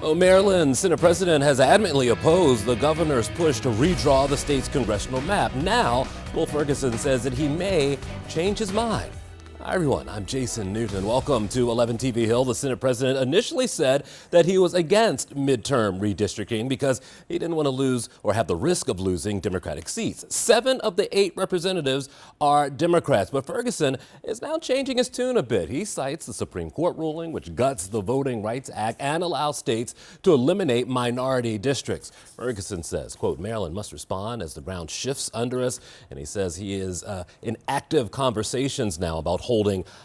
Oh, Maryland Senate President has adamantly opposed the governor's push to redraw the state's congressional map. Now, Bill Ferguson says that he may change his mind. Hi, everyone. I'm Jason Newton. Welcome to 11 TV Hill. The Senate President initially said that he was against midterm redistricting because he didn't want to lose or have the risk of losing Democratic seats. 7 of the 8 representatives are Democrats, but Ferguson is now changing his tune a bit. He cites the Supreme Court ruling, which guts the Voting Rights Act and allows states to eliminate minority districts. Ferguson says, quote, Maryland must respond as the ground shifts under us, and he says he is in active conversations now about holding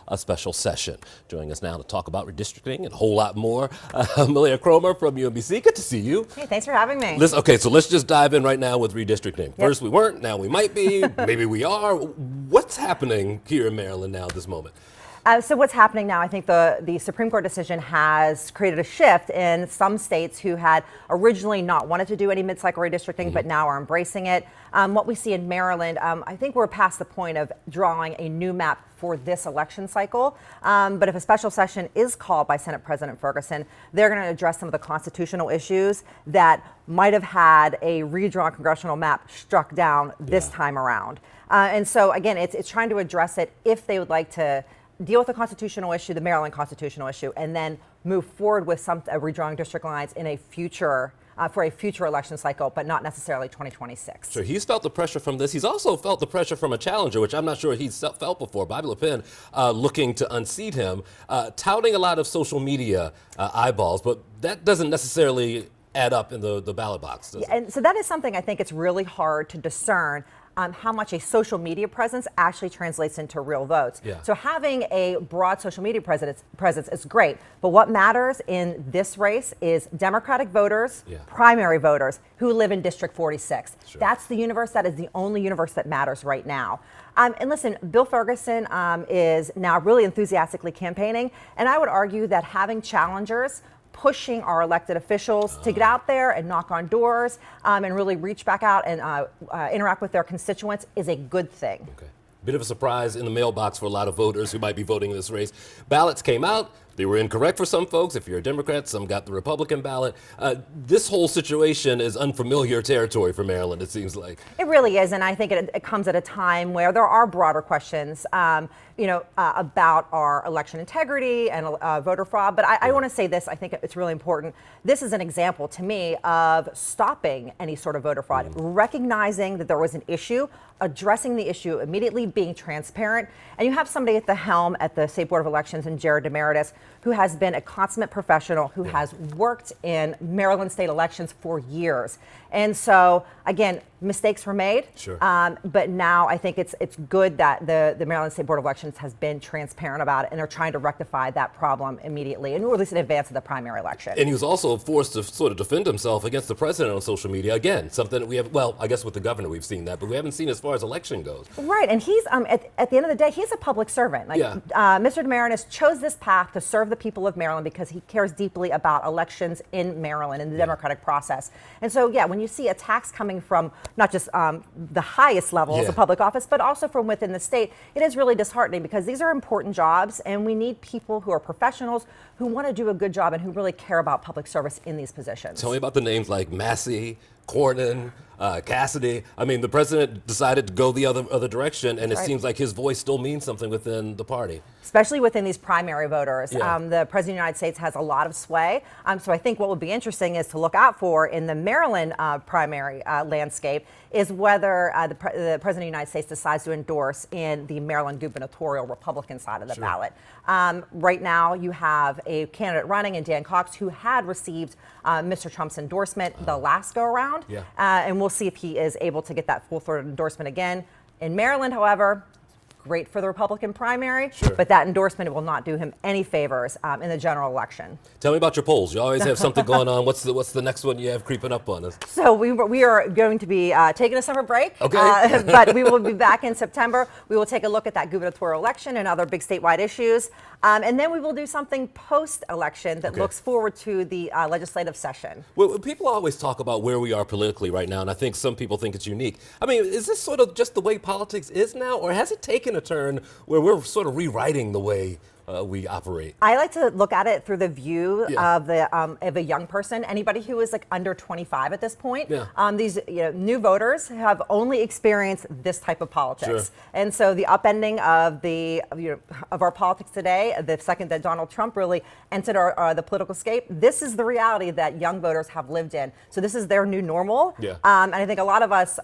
a special session. Joining us now to talk about redistricting and a whole lot more, Mileah Kromer from UMBC. Good to see you. Hey, thanks for having me. Okay, so let's just dive in right now with redistricting. Yep. First we weren't, now we might be, maybe we are. What's happening here in Maryland now at this moment? So what's happening now, I think the Supreme Court decision has created a shift in some states who had originally not wanted to do any mid-cycle redistricting, but now are embracing it. What we see in Maryland, I think we're past the point of drawing a new map for this election cycle. But if a special session is called by Senate President Ferguson, they're going to address some of the constitutional issues that might have had a redrawn congressional map struck down this time around. And so, again, it's trying to address it if they would like to deal with the constitutional issue, the Maryland constitutional issue, and then move forward with some redrawing district lines in a future for a future election cycle, but not necessarily 2026. Sure, he's felt the pressure from this. He's also felt the pressure from a challenger, which I'm not sure he's felt before, Bobby Le Pen, looking to unseat him, touting a lot of social media eyeballs, but that doesn't necessarily add up in the ballot box, does it? And so that is something I think it's really hard to discern how much a social media presence actually translates into real votes. Yeah. So having a broad social media presence is great, but what matters in this race is Democratic voters, primary voters who live in District 46. Sure. That's the universe. That is the only universe that matters right now. And listen, Bill Ferguson is now really enthusiastically campaigning, and I would argue that having challengers pushing our elected officials to get out there and knock on doors and really reach back out and interact with their constituents is a good thing. Okay. Bit of a surprise in the mailbox for a lot of voters who might be voting in this race. Ballots came out. They were incorrect for some folks. If you're a Democrat, some got the Republican ballot. This whole situation is unfamiliar territory for Maryland, it seems like. It really is, and I think it comes at a time where there are broader questions, about our election integrity and voter fraud. But I want to say this, I think it's really important. This is an example to me of stopping any sort of voter fraud, recognizing that there was an issue, addressing the issue immediately, being transparent. And you have somebody at the helm at the State Board of Elections in Jared Demeritis, who has been a consummate professional, who has worked in Maryland state elections for years. And so, again, mistakes were made, but now I think it's good that the Maryland State Board of Elections has been transparent about it, and they're trying to rectify that problem immediately, and at least in advance of the primary election. And he was also forced to sort of defend himself against the president on social media. Again, something that we have, well, I guess with the governor we've seen that, but we haven't seen as far as election goes. Right, and he's, at the end of the day, he's a public servant. Mr. Demeritis chose this path to serve the people of Maryland because he cares deeply about elections in Maryland and the democratic process. And so, when you see attacks coming from not just the highest levels of public office, but also from within the state, it is really disheartening because these are important jobs, and we need people who are professionals who want to do a good job and who really care about public service in these positions. Tell me about the names like Massey, Cornyn, Cassidy. I mean, the president decided to go the other direction, and it seems like his voice still means something within the party. Especially within these primary voters. The President of the United States has a lot of sway. So I think what would be interesting is to look out for in the Maryland primary landscape is whether the President of the United States decides to endorse in the Maryland gubernatorial Republican side of the ballot. Right now, you have a candidate running in Dan Cox who had received Mr. Trump's endorsement the last go around. And we'll see if he is able to get that full-throated endorsement again. In Maryland, however, great for the Republican primary, but that endorsement will not do him any favors in the general election. Tell me about your polls. You always have something going on. What's the next one you have creeping up on us? So we are going to be taking a summer break, but we will be back in September. We will take a look at that gubernatorial election and other big statewide issues. And then we will do something post-election that looks forward to the legislative session. Well, people always talk about where we are politically right now, and I think some people think it's unique. I mean, is this sort of just the way politics is now, or has it taken a turn where we're sort of rewriting the way we operate. I like to look at it through the view Yeah. of a young person, anybody who is like under 25 at this point. Yeah. These new voters have only experienced this type of politics, Sure. and so the upending of our politics today, the second that Donald Trump really entered the political scape, this is the reality that young voters have lived in. So this is their new normal. Yeah. And I think a lot of us.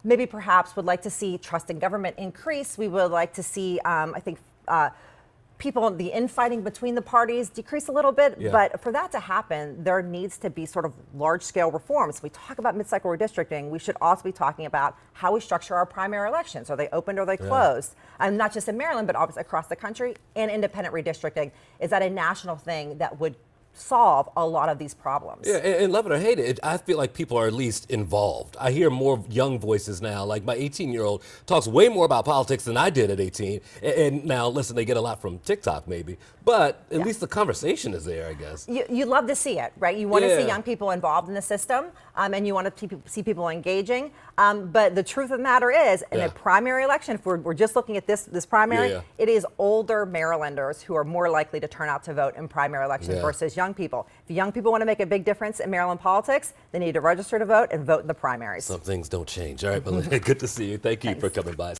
Maybe perhaps would like to see trust in government increase. We would like to see, I think, the infighting between the parties decrease a little bit. Yeah. But for that to happen, there needs to be sort of large-scale reforms. We talk about mid-cycle redistricting. We should also be talking about how we structure our primary elections. Are they opened or are they closed? And not just in Maryland, but obviously across the country. And independent redistricting. Is that a national thing that would solve a lot of these problems? Yeah, and love it or hate it, I feel like people are at least involved. I hear more young voices now. Like my 18-year-old talks way more about politics than I did at 18. And now, listen, they get a lot from TikTok maybe, but at least the conversation is there, I guess. You love to see it, right? You want to see Yeah. young people involved in the system, and you want to see people engaging. But the truth of the matter is, in a primary election, if we're just looking at this primary, it is older Marylanders who are more likely to turn out to vote in primary elections versus young people. If young people want to make a big difference in Maryland politics, they need to register to vote and vote in the primaries. Some things don't change. All right, Mileah, good to see you. Thank you for coming by.